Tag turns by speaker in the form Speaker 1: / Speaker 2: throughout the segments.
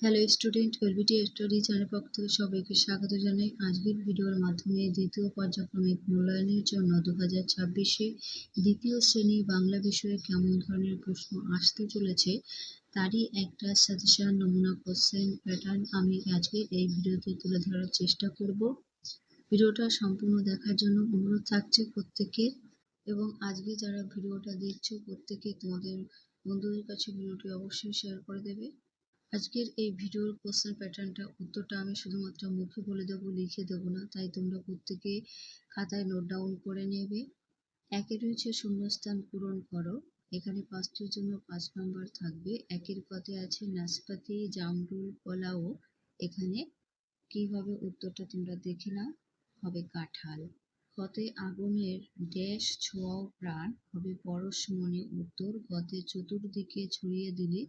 Speaker 1: Hello student, LBT study channel পক্ষ থেকে সবাইকে স্বাগত জানাই। আজকের ভিডিওর মাধ্যমে দ্বিতীয় পর্যায়ক্রমিক মূল্যায়নের জন্য 2026-এ দ্বিতীয় শ্রেণী বাংলা বিষয়ে কেমন ধরনের প্রশ্ন আসতে চলেছে তারই একটা সাজেশন নমুনা কোশ্চেন প্যাটার্ন আমি আজকে এই ভিডিওতে তুলে ধরার চেষ্টা করব। ভিডিওটা সম্পূর্ণ দেখার জন্য অনুরোধ থাকছে প্রত্যেকের, এবং আজকে যারা ভিডিওটা দেখছো প্রত্যেকে তোমাদের বন্ধুদের কাছে ভিডিওটি অবশ্যই শেয়ার করে দেবে। আজকের এই ভিডিওর কোশ্চেন প্যাটার্নটা উত্তরটা আমি শুধুমাত্র মুখে বলে দেবো, লিখে দেবো না, তাই তোমরা প্রত্যেকে খাতায় নোট ডাউন করে নেবে। একে রয়েছে শূন্যস্থান পূরণ করো। এখানে 5টির জন্য 5 নম্বর থাকবে। একের পদে আছে নাশপাতি, জামরুল, কলাও। এখানে কি হবে উত্তরটা তোমরা দেখে নাও, হবে কাঁঠাল। গতে আগুনের ড্যাশ ছোঁয়াও প্রাণ, হবে পরশমণি উত্তর। গতে চতুর্দিকে ছড়িয়ে দিলে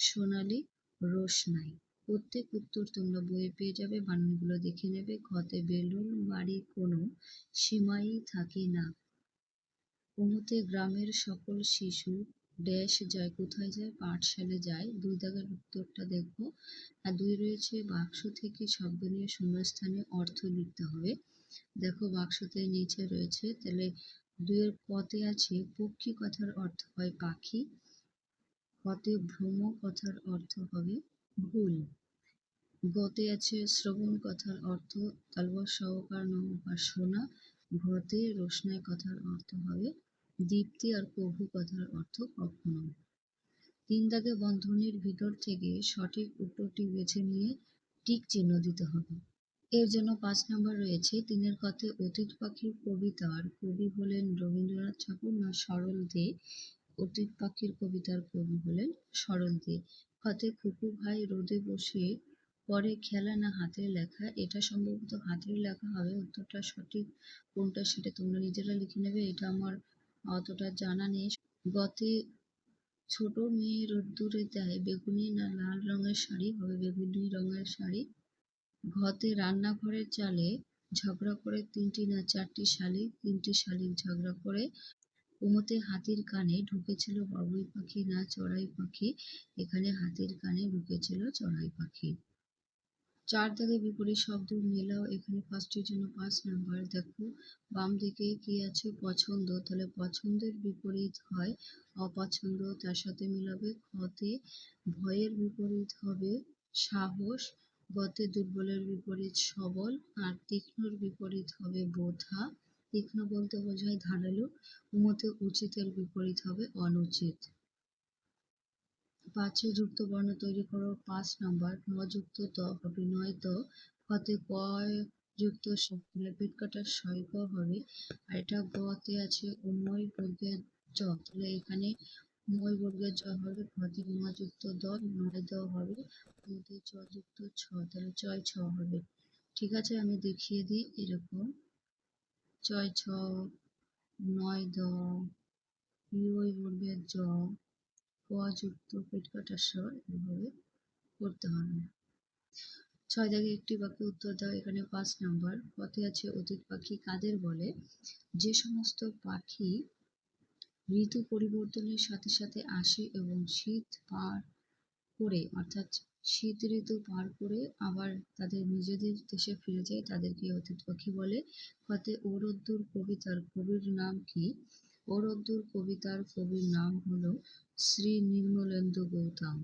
Speaker 1: সোনালি রোশনাই। প্রত্যেক উত্তর তোমরা বইয়ে পেয়ে যাবে, বানানগুলো দেখে নেবে। ঘতে বেলুন বাড়ি কোনো সীমাই থাকে না, কুমুতে গ্রামের সকল শিশু ড্যাশ যায়, কোথায় যায়, পাঠশালে যায়। 2 দাগের উত্তরটা দেখো। আর 2 রয়েছে বাক্স থেকে শব্দ নিয়ে শূন্যস্থানে অর্থ লিখতে হবে। দেখো বাক্সতে নিচে রয়েছে, তাহলে 2 এর পদে আছে পক্ষী, কথার অর্থ হয় পাখি। পদে ভ্রম, কথার অর্থ হবে ভুল। গতে আছে শ্রবণ, কথার অর্থ তালবস সহকার নমকার শোনা। ঘতে রোশনাই, কথার অর্থ হবে দীপ্তি। আর কভু, কথার অর্থ কখনো। 3 দাগে বন্ধনীর ভিতর থেকে সঠিক উত্তরটি বেছে নিয়ে টিক চিহ্ন দিতে হবে। এর জন্য 5 নম্বর রয়েছে। 3-এর কথে অতীত পাখির কবিতার কবি হলেন রবীন্দ্রনাথ ঠাকুর না সরল দে। অতীত পাখির কবিতার কবি হলেন সরল দে। কথে খুকু ভাই রোদে বসে পরে খেলা না হাতের লেখা। এটা সম্ভবত হাতের লেখা হবে। উত্তরটা সঠিক কোনটা সেটা তোমরা নিজেরা লিখে নেবে, এটা আমার অতটা জানা নেই। গতে ছোট মেয়ে রোদ্দুরে দেয় বেগুনি না লাল রঙের শাড়ি, হবে বেগুনি রঙের শাড়ি। ঘতে রান্নাঘরের চালে ঝগড়া করে 3টি না 4টি শালিক, 3টি শালিক ঝগড়া করে। কুমোতে হাতির কানে ঢুকেছিল বাবুই পাখি না চড়াই পাখি। এখানে হাতির কানে ঢুকেছিল চড়াই পাখি। 4 দাগে বিপরীত শব্দ মেলাও। এখানে 5টির জন্য 5 নাম্বার। দেখো বাম দিকে কি আছে, পছন্দ, তাহলে পছন্দের বিপরীত হয় অপছন্দ, তার সাথে মিলাবে। খতে ভয়ের বিপরীত হবে সাহস। গতে দুর্বলের বিপরীত সবল। আর তীক্ষ্ণর বিপরীত হবে বোধা। তীক্ষ্ণ বলতে বোঝায় ধারালো। উমতে উচিতের বিপরীত হবে অনুচিত। 5 যুক্ত বর্ণ তৈরি করো। 5 নম্বর। ন যুক্ত ত হবে নয়তো। খতে কয় যুক্ত স, পেট কাটার শয় ক হবে। আর এটা গতে আছে উময় বর্গের জ, তাহলে এখানে উময় বর্গের জ হবে। খতে ন যুক্ত দ, নয় দ হবে। মধ্যে চ যুক্ত ছ, তাহলে চয় ছ হবে। ঠিক আছে, আমি দেখিয়ে দিই। এরকম চয় ছ, নয় দ, ইয় বর্গের জ, ক যুক্ত পেট কাটার স, এভাবে করতে হবে। 6 দাগে একটি বাক্যে উত্তর দাও। এখানে 5 নাম্বার। পথে আছে অতীত পাখি কাদের বলে? যে সমস্ত পাখি ঋতু পরিবর্তনের সাথে সাথে আসে এবং শীত পার করে, অর্থাৎ শীত ঋতু পার করে আবার তাদের নিজেদের দেশে ফিরে যায়, তাদেরকে অতীত পাখি বলে। পথে ও রোদ্দুর কবিতার কবির নাম কি? ও রোদ্দুর কবিতার কবির নাম হলো শ্রী নির্মলেন্দু গৌতম।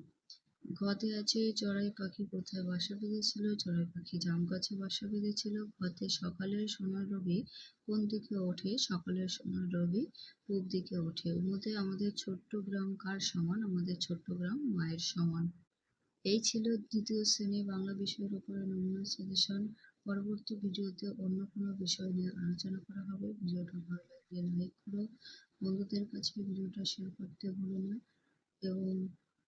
Speaker 1: ঘতে আছে চড়াই পাখি কোথায় বাসা বেঁধেছিল? চড়াই পাখি জাম গাছে বাসা বেঁধেছিল। ঘতে সকালের সোনার রবি কোন দিকে ওঠে? সকালের সোনার রবি পূব দিকে ওঠে। মধ্যে আমাদের ছোট্ট গ্রাম কার সমান? আমাদের ছোট্ট গ্রাম মায়ের সমান। এই ছিল দ্বিতীয় শ্রেণী বাংলা বিষয়ের উপরে নমুনা সাজেশন। পরবর্তী ভিডিওতে অন্য কোনো বিষয় নিয়ে আলোচনা করা হবে। ভিডিওটা ভালো লাগলে লাইক করো, বন্ধুদের কাছে ভিডিওটা শেয়ার করতে ভুলো না, এবং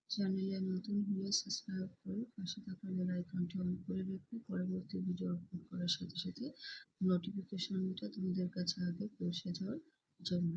Speaker 1: চ্যানেলে নতুন হলে সাবস্ক্রাইব করে পাশে থাকা বেল আইকনটি অন করে রেখো। পরবর্তী ভিডিও আপলোড করার সাথে সাথে নোটিফিকেশনটা তোমাদের কাছে আগে পৌঁছে যাওয়ার জন্য।